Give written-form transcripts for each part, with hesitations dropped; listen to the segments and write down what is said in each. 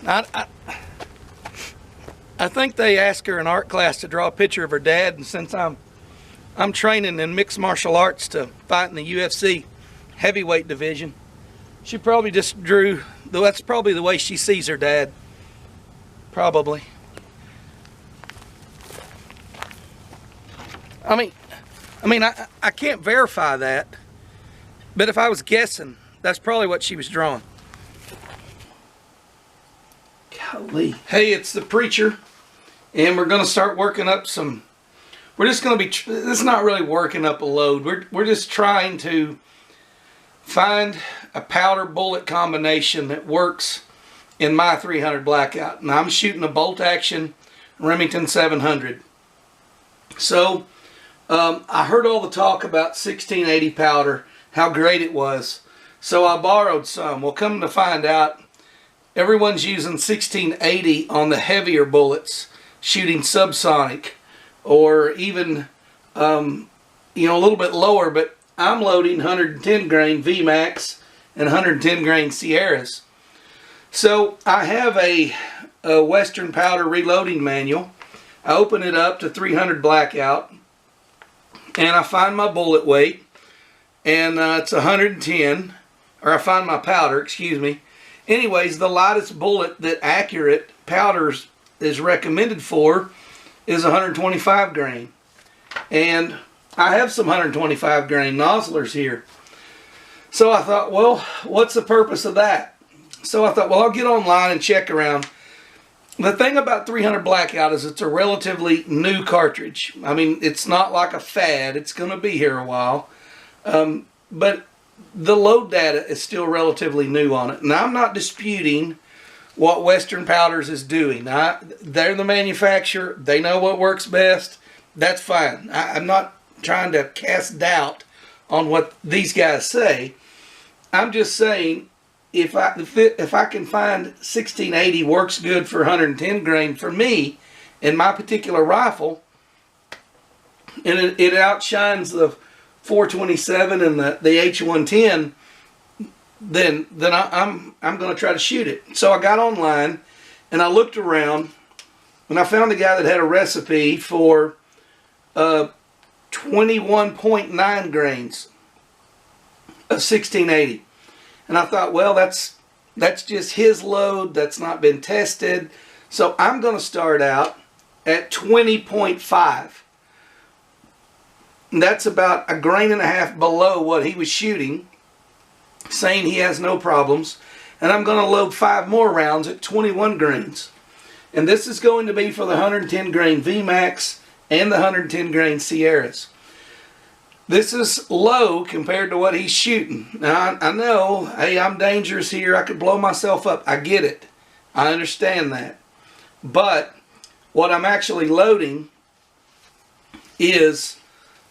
I, I think they asked her in art class to draw a picture of her dad, and since I'm training in mixed martial arts to fight in the UFC heavyweight division, she probably just drew, though that's probably the way she sees her dad. Probably. I mean, I can't verify that, but if I was guessing, that's probably what she was drawing. Golly. Hey, it's the preacher, and we're going to start working up some. We're just going to be. This is not really working up a load. We're just trying to find a powder bullet combination that works in my 300 Blackout, and I'm shooting a bolt action Remington 700. So I heard all the talk about 1680 powder, how great it was. So I borrowed some. Well, come to find out, everyone's using 1680 on the heavier bullets, shooting subsonic, or even a little bit lower. But I'm loading 110 grain VMAX and 110 grain Sierras. So I have a Western powder reloading manual. I open it up to 300 Blackout, and I find my bullet weight, and it's 110, or I find my powder, excuse me. Anyways, the lightest bullet that accurate powders is recommended for is 125 grain. And I have some 125 grain nozzlers here. So I thought, well, what's the purpose of that? So I thought, well, I'll get online and check around. The thing about 300 Blackout is it's a relatively new cartridge. I mean, it's not like a fad. It's going to be here a while. But the load data is still relatively new on it. Now, I'm not disputing what Western Powders is doing. They're the manufacturer. They know what works best. That's fine. I'm not trying to cast doubt on what these guys say. I'm just saying, if I can find 1680 works good for 110 grain for me in my particular rifle, and it outshines the 427 and the H110, then I'm going to try to shoot it. So I got online and I looked around and I found a guy that had a recipe for 21.9 grains of 1680. And I thought, well, that's just his load. That's not been tested. So I'm going to start out at 20.5. And that's about a grain and a half below what he was shooting, saying he has no problems. And I'm going to load 5 more rounds at 21 grains. And this is going to be for the 110 grain VMAX and the 110 grain Sierras. This is low compared to what he's shooting. Now, I know, hey, I'm dangerous here. I could blow myself up. I get it. I understand that. But what I'm actually loading is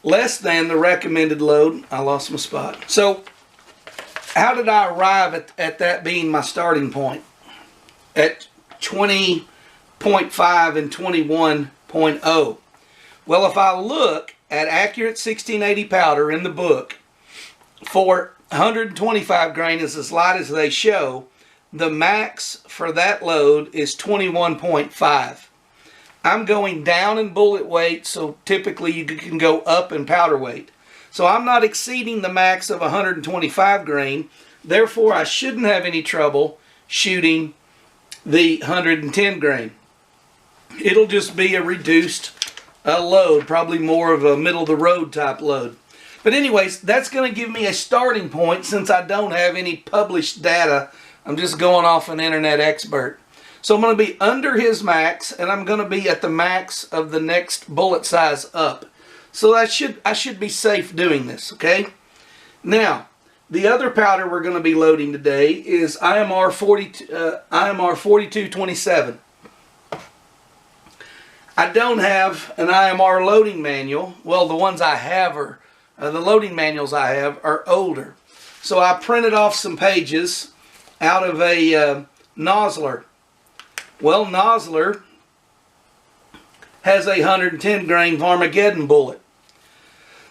less than the recommended load. I lost my spot. So, how did I arrive at that being my starting point? At 20.5 and 21.0. Well, if I look at accurate 1680 powder in the book, for 125 grain is as light as they show, the max for that load is 21.5. I'm going down in bullet weight, so typically you can go up in powder weight. So I'm not exceeding the max of 125 grain, therefore I shouldn't have any trouble shooting the 110 grain. It'll just be a reduced load, probably more of a middle-of-the-road type load. But anyways, that's going to give me a starting point since I don't have any published data. I'm just going off an internet expert. So I'm going to be under his max, and I'm going to be at the max of the next bullet size up. So I should be safe doing this, okay? Now, the other powder we're going to be loading today is IMR 4227. I don't have an IMR loading manual. Well, the ones I have are, the loading manuals I have are older. So I printed off some pages out of a nozzler. Well, nozzler has a 110 grain Armageddon bullet.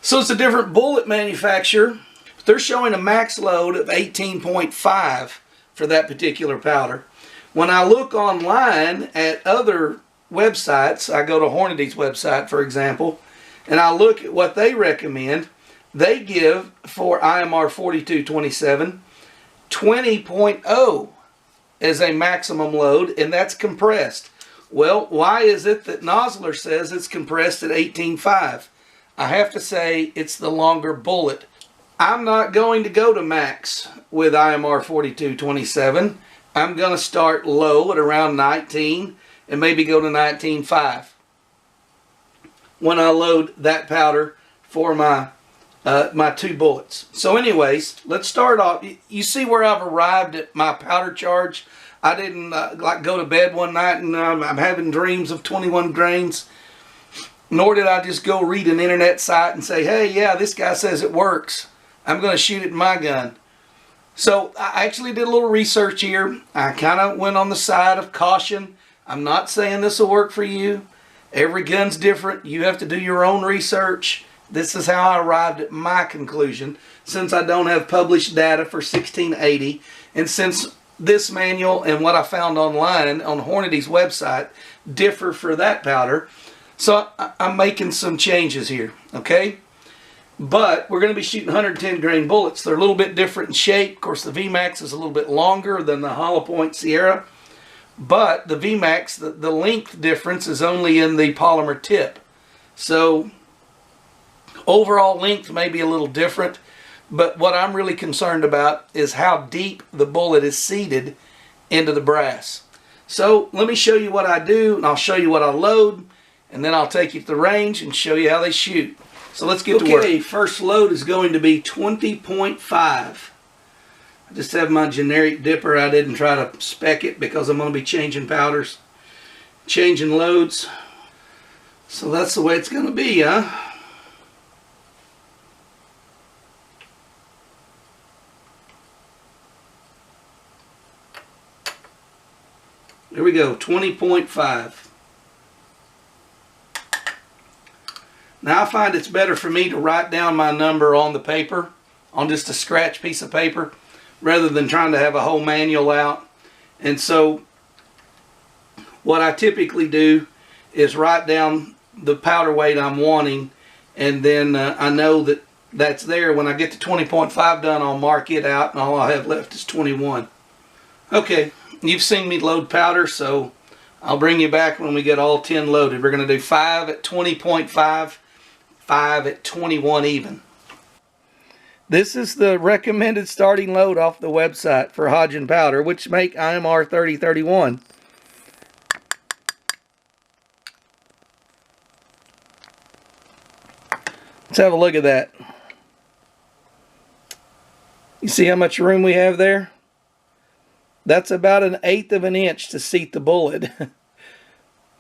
So it's a different bullet manufacturer. They're showing a max load of 18.5 for that particular powder. When I look online at other websites, I go to Hornady's website, for example, and I look at what they recommend. They give for IMR 4227 20.0 as a maximum load, and that's compressed. Well, why is it that Nosler says it's compressed at 18.5? I have to say it's the longer bullet. I'm not going to go to max with IMR 4227. I'm going to start low at around 19 and maybe go to 19.5 when I load that powder for my my 2 bullets. So anyways, let's start off. You see where I've arrived at my powder charge. I didn't like go to bed one night and I'm having dreams of 21 grains. Nor did I just go read an internet site and say, hey, yeah, this guy says it works. I'm going to shoot it in my gun. So I actually did a little research here. I kind of went on the side of caution. I'm not saying this will work for you. Every gun's different. You have to do your own research. This is how I arrived at my conclusion, since I don't have published data for 1680, and since this manual and what I found online on Hornady's website differ for that powder. So I'm making some changes here, okay? But we're going to be shooting 110 grain bullets. They're a little bit different in shape. Of course, the VMAX is a little bit longer than the hollow point Sierra. But the VMAX, the length difference is only in the polymer tip. So overall length may be a little different. But what I'm really concerned about is how deep the bullet is seated into the brass. So let me show you what I do, and I'll show you what I load, and then I'll take you to the range and show you how they shoot. So let's get to work. Okay, first load is going to be 20.5. I just have my generic dipper. I didn't try to spec it because I'm going to be changing powders, changing loads. So that's the way it's going to be, huh? Here we go, 20.5. Now I find it's better for me to write down my number on the paper, on just a scratch piece of paper, rather than trying to have a whole manual out. And so what I typically do is write down the powder weight I'm wanting, and then I know that that's there. When I get to 20.5 done, I'll mark it out, and all I have left is 21. Okay, you've seen me load powder, so I'll bring you back when we get all 10 loaded. We're going to do 5 at 20.5, 5 at 21 even. This is the recommended starting load off the website for Hodgin powder, which make IMR 3031. Let's have a look at that. You see how much room we have there? That's about 1/8 of an inch to seat the bullet.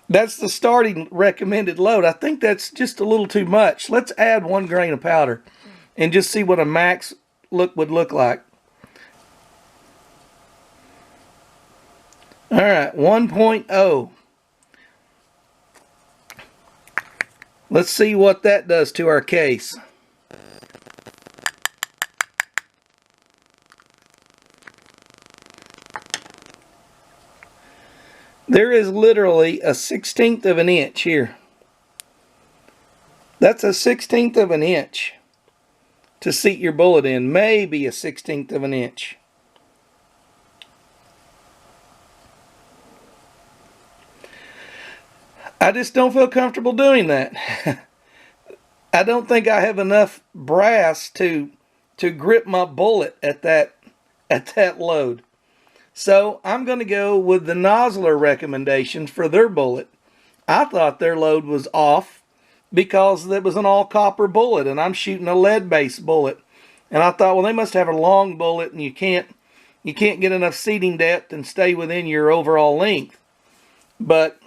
That's the starting recommended load. I think that's just a little too much. Let's add 1 grain of powder and just see what a max would look like. All right, 1.0. Let's see what that does to our case. There is literally a 1/16 of an inch here. That's a 1/16 of an inch to seat your bullet in. Maybe a 1/16 of an inch. I just don't feel comfortable doing that. I don't think I have enough brass to grip my bullet at that load. So I'm going to go with the Nosler recommendations for their bullet. I thought their load was off because it was an all copper bullet and I'm shooting a lead based bullet. And I thought, well, they must have a long bullet and you can't get enough seating depth and stay within your overall length. But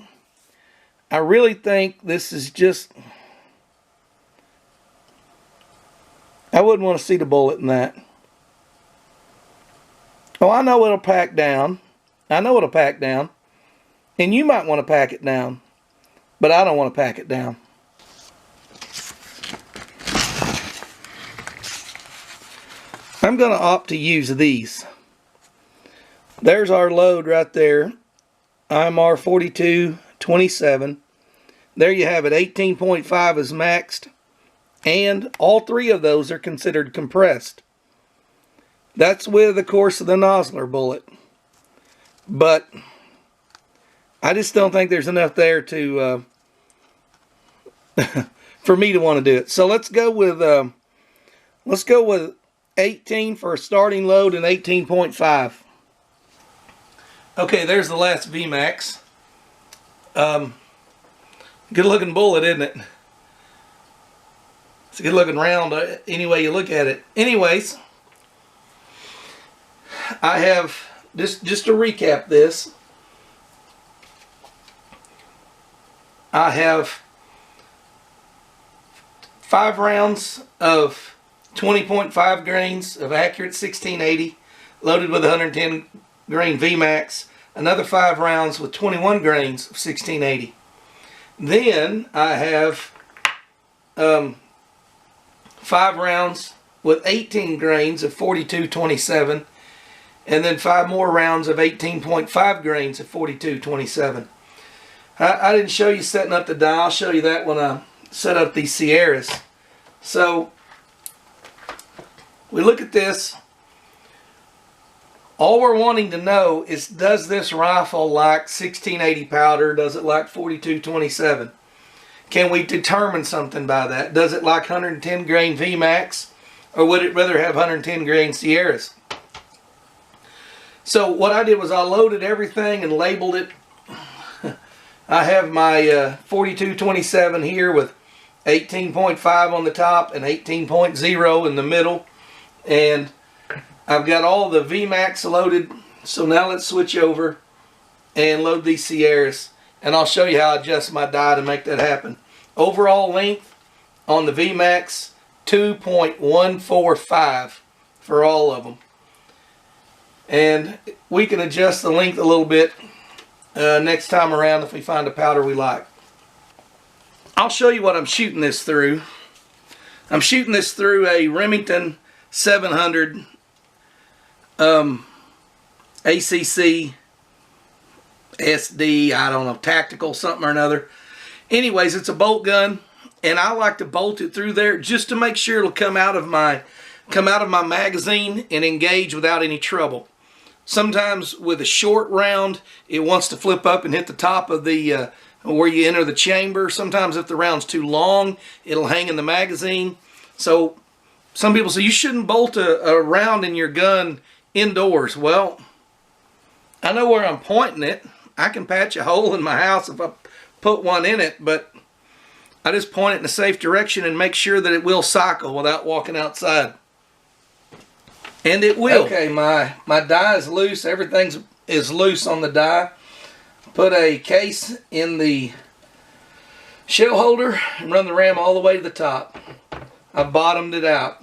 I really think this is just, I wouldn't want to seat a bullet in that. Oh, I know it'll pack down. I know it'll pack down. And you might want to pack it down. But I don't want to pack it down. I'm going to opt to use these. There's our load right there. IMR 4227. There you have it. 18.5 is maxed, and all three of those are considered compressed. That's with, of course, the nozzler bullet. But I just don't think there's enough there to for me to want to do it. So let's go with 18 for a starting load and 18.5. Okay, there's the last VMAX. Good looking bullet, isn't it? It's a good looking round any way you look at it. Anyways, I have, just to recap this, I have 5 rounds of 20.5 grains of accurate 1680 loaded with 110 grain VMAX, another 5 rounds with 21 grains of 1680. Then I have 5 rounds with 18 grains of 4227, and then 5 more rounds of 18.5 grains of 4227. I didn't show you setting up the die. I'll show you that when I set up these Sierras. So we look at this. All we're wanting to know is, does this rifle like 1680 powder? Does it like 4227? Can we determine something by that? Does it like 110 grain VMAX, or would it rather have 110 grain Sierras? So what I did was I loaded everything and labeled it. I have my 4227 here with 18.5 on the top and 18.0 in the middle, and I've got all the VMAX loaded. So now let's switch over and load these Sierras, and I'll show you how I adjust my die to make that happen. Overall length on the VMAX, 2.145 for all of them. And we can adjust the length a little bit next time around if we find a powder we like. I'll show you what I'm shooting this through. I'm shooting this through a Remington 700 ACC SD, I don't know, tactical something or another. Anyways, it's a bolt gun, and I like to bolt it through there just to make sure it'll come out of my magazine and engage without any trouble. Sometimes with a short round, it wants to flip up and hit the top of the where you enter the chamber. Sometimes if the round's too long, it'll hang in the magazine. So some people say you shouldn't bolt a round in your gun indoors. Well, I know where I'm pointing it. I can patch a hole in my house if I put one in it, but I just point it in a safe direction and make sure that it will cycle without walking outside. And it will. Okay, my die is loose. Everything is loose on the die. Put a case in the shell holder and run the ram all the way to the top. I bottomed it out.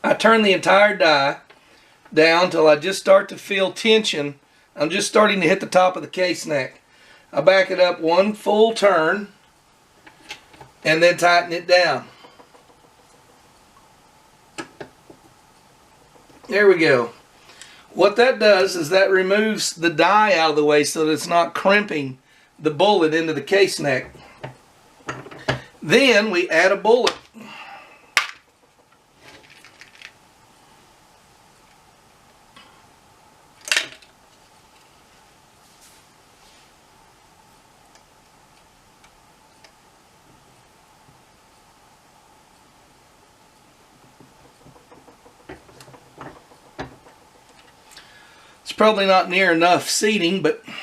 I turn the entire die down till I just start to feel tension. I'm just starting to hit the top of the case neck. I back it up one full turn and then tighten it down. There we go. What that does is that removes the die out of the way so that it's not crimping the bullet into the case neck. Then we add a bullet. It's probably not near enough seating, but you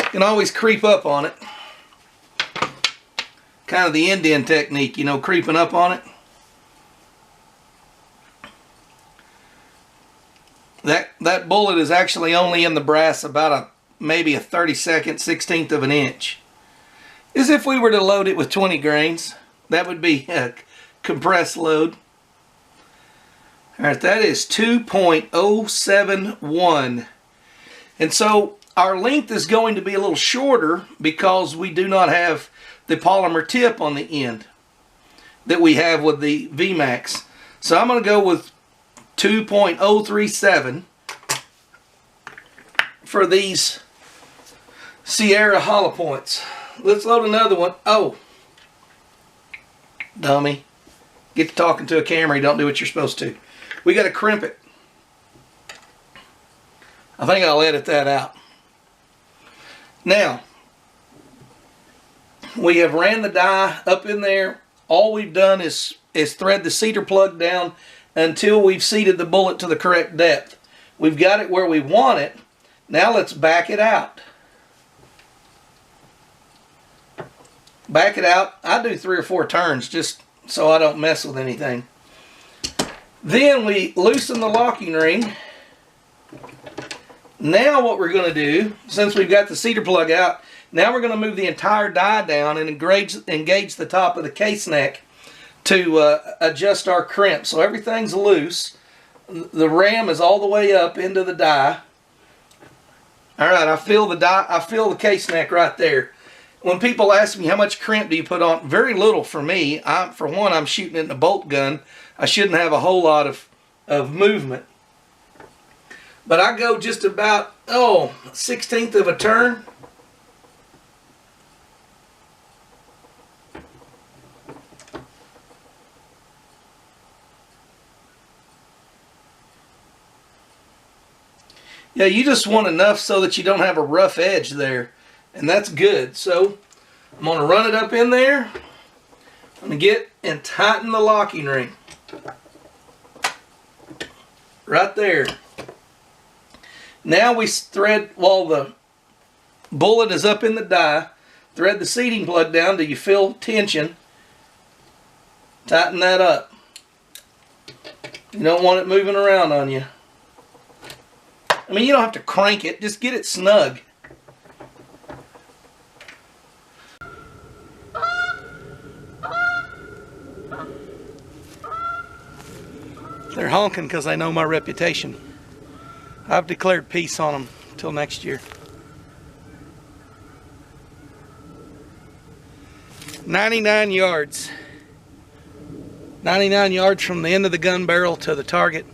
can always creep up on it. Kind of the Indian technique, you know, creeping up on it. That bullet is actually only in the brass about maybe a 32nd, 16th of an inch. As if we were to load it with 20 grains, that would be a compressed load. Alright, that is 2.071. And so our length is going to be a little shorter because we do not have the polymer tip on the end that we have with the VMAX. So I'm going to go with 2.037 for these Sierra hollow points. Let's load another one. Oh, dummy. Get to talking to a camera, you don't do what you're supposed to. We got to crimp it. I think I'll edit that out. Now, we have ran the die up in there. All we've done is thread the cedar plug down until we've seated the bullet to the correct depth. We've got it where we want it. Now let's back it out. Back it out. I do 3 or 4 turns just so I don't mess with anything. Then we loosen the locking ring. Now what we're going to do, since we've got the cedar plug out, now we're going to move the entire die down and engage the top of the case neck to adjust our crimp. So everything's loose. The ram is all the way up into the die. All right, I feel the case neck right there. When people ask me how much crimp do you put on, very little for me. For one, I'm shooting it in a bolt gun. I shouldn't have a whole lot of movement. But I go just about, 1/16 of a turn. Yeah, you just want enough so that you don't have a rough edge there. And that's good. So I'm going to run it up in there. I'm going to get and tighten the locking ring. Right there. Now we thread, while the bullet is up in the die, thread the seating plug down till you feel tension. Tighten that up. You don't want it moving around on you. I mean, you don't have to crank it, just get it snug. They're honking because they know my reputation. I've declared peace on them till next year. 99 yards. 99 yards from the end of the gun barrel to the target.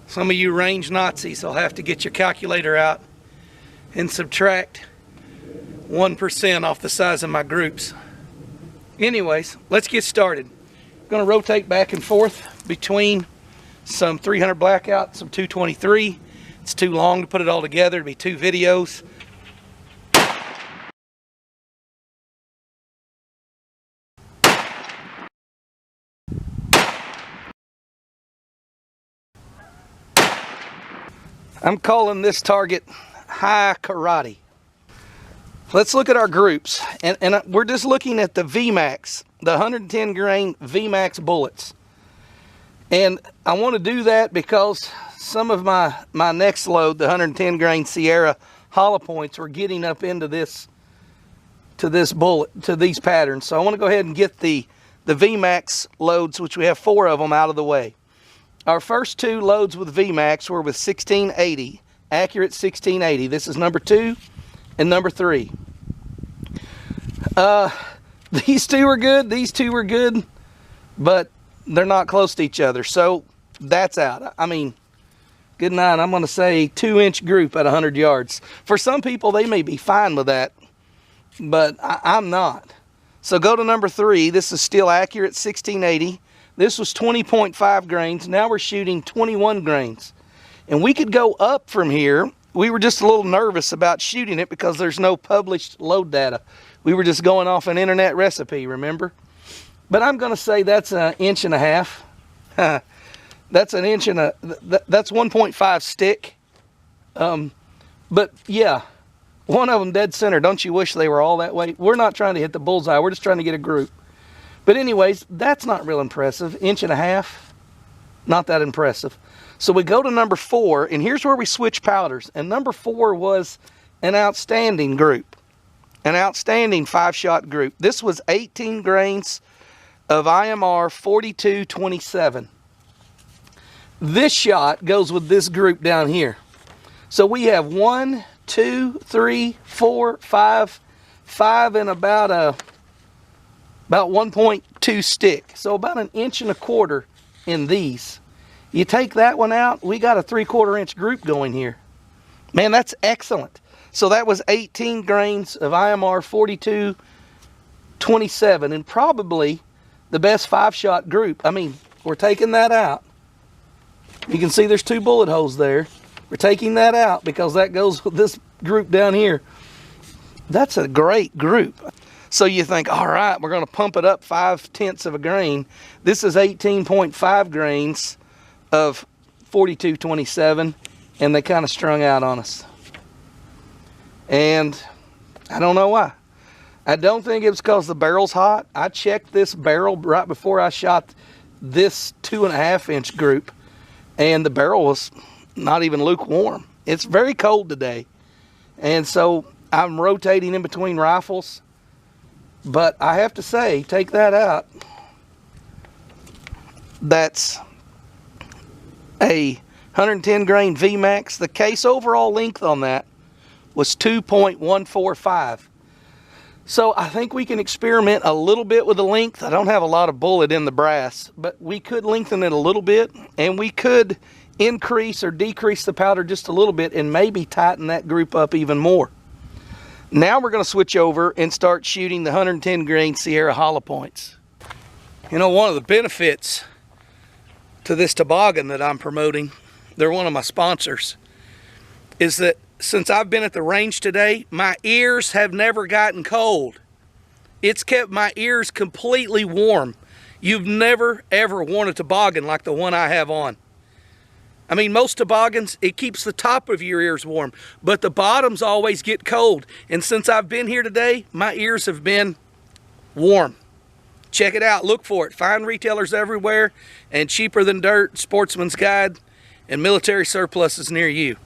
Some of you range Nazis will have to get your calculator out and subtract 1% off the size of my groups. Anyways, let's get started. I'm going to rotate back and forth between some 300 Blackout, some 223. It's too long to put it all together. It'll be 2 videos. I'm calling this target High Karate. Let's look at our groups. And we're just looking at the VMAX, the 110 grain VMAX bullets. And I want to do that because some of my next load, the 110 grain Sierra hollow points, were getting up into this, to these patterns. So I want to go ahead and get the VMAX loads, which we have 4 of them, out of the way. Our first 2 loads with VMAX were with 1680, accurate 1680. This is number 2 and number 3. These 2 were good, these 2 were good, but they're not close to each other, so that's out. I mean, good night. I'm going to say 2-inch group at 100 yards. For some people, they may be fine with that, but I'm not. So go to number 3. This is still accurate 1680. This was 20.5 grains. Now we're shooting 21 grains. And we could go up from here. We were just a little nervous about shooting it because there's no published load data. We were just going off an internet recipe, remember? But I'm going to say that's 1.5 inches. That's 1 inch and that's 1.5 stick. But yeah, one of them dead center. Don't you wish they were all that way? We're not trying to hit the bullseye. We're just trying to get a group. But anyways, that's not real impressive. 1.5 inches, not that impressive. So we go to number 4, and here's where we switch powders. And number 4 was an outstanding group, an outstanding 5-shot group. This was 18 grains of IMR 4227. This shot goes with this group down here. So we have 1, 2, 3, 4, 5 and about 1.2 stick. So about 1.25 inches in these. You take that one out, we got a 3/4 inch group going here. Man, that's excellent. So that was 18 grains of IMR 4227, and probably the best 5-shot group. I mean, we're taking that out. You can see there's 2 bullet holes there. We're taking that out because that goes with this group down here. That's a great group. So you think, all right, we're going to pump it up 0.5 of a grain. This is 18.5 grains of 4227, and they kind of strung out on us. And I don't know why. I don't think it was because the barrel's hot. I checked this barrel right before I shot this 2.5-inch group, and the barrel was not even lukewarm. It's very cold today, and so I'm rotating in between rifles. But I have to say, take that out. That's a 110 grain VMAX. The case overall length on that was 2.145. So I think we can experiment a little bit with the length. I don't have a lot of bullet in the brass, but we could lengthen it a little bit, and we could increase or decrease the powder just a little bit and maybe tighten that group up even more. Now we're going to switch over and start shooting the 110 grain Sierra hollow points. You know, one of the benefits to this toboggan that I'm promoting, they're one of my sponsors, is that since I've been at the range today, my ears have never gotten cold. It's kept my ears completely warm. You've never ever worn a toboggan like the one I have on. I mean, most toboggans, it keeps the top of your ears warm, but the bottoms always get cold. And since I've been here today, my ears have been warm. Check it out. Look for it. Find retailers everywhere, and Cheaper Than Dirt, Sportsman's Guide, and Military Surpluses near you.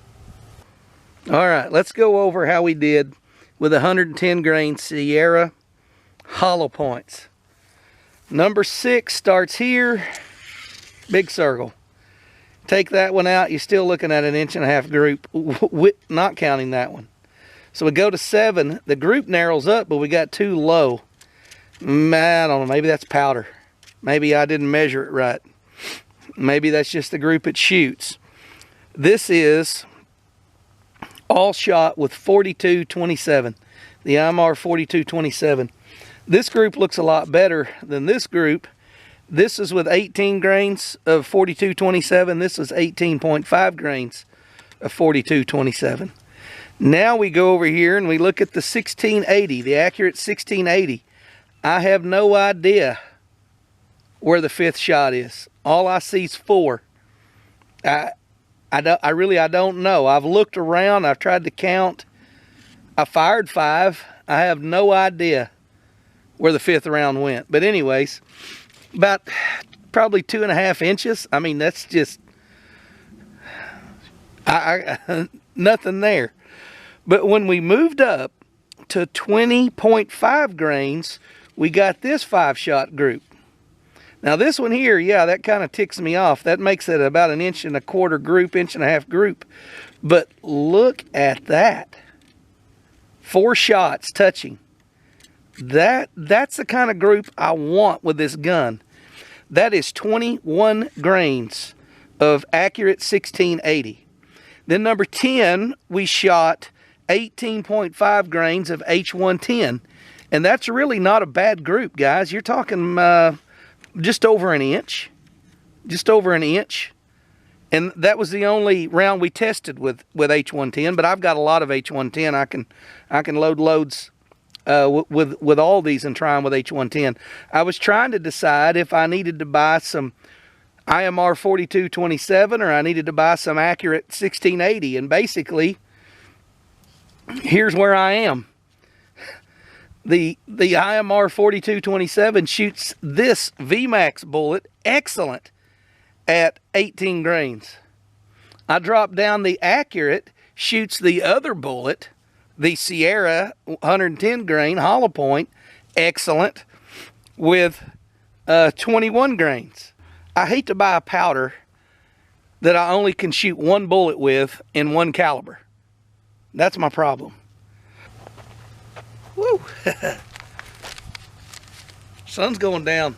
All right, let's go over how we did with 110 grain Sierra hollow points. Number 6 starts here, big circle. Take that one out, you're still looking at an 1.5-inch group, not counting that one. So we go to 7, the group narrows up, but we got 2 low. I don't know, maybe that's powder. Maybe I didn't measure it right. Maybe that's just the group it shoots. This is all shot with 4227, the IMR 4227. This group looks a lot better than this group. This is with 18 grains of 4227. This is 18.5 grains of 4227. Now we go over here and we look at the 1680, the accurate 1680. I have no idea where the 5th shot is. All I see is 4. I don't know. I've looked around. I've tried to count. I fired 5. I have no idea where the 5th round went. But anyways, about probably 2.5 inches. I mean, that's just nothing there. But when we moved up to 20.5 grains, we got this 5-shot group. Now this one here, yeah, that kind of ticks me off. That makes it about an 1.25-inch group, 1.5-inch group. But look at that. 4 shots touching. That's the kind of group I want with this gun. That is 21 grains of accurate 1680. Then number 10, we shot 18.5 grains of H110. And that's really not a bad group, guys. You're talking just over an inch. Just over an inch. And that was the only round we tested with H110, but I've got a lot of H110. I can load loads with all these and try them with H110. I was trying to decide if I needed to buy some IMR 4227 or I needed to buy some accurate 1680, and basically here's where I am. The IMR 4227 shoots this VMAX bullet excellent at 18 grains. I drop down the accurate, shoots the other bullet, the Sierra 110 grain hollow point, excellent, with 21 grains. I hate to buy a powder that I only can shoot 1 bullet with in 1 caliber. That's my problem. Woo! Sun's going down.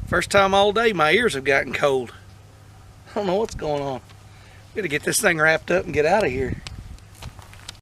First time all day my ears have gotten cold. I don't know what's going on. Gotta get this thing wrapped up and get out of here.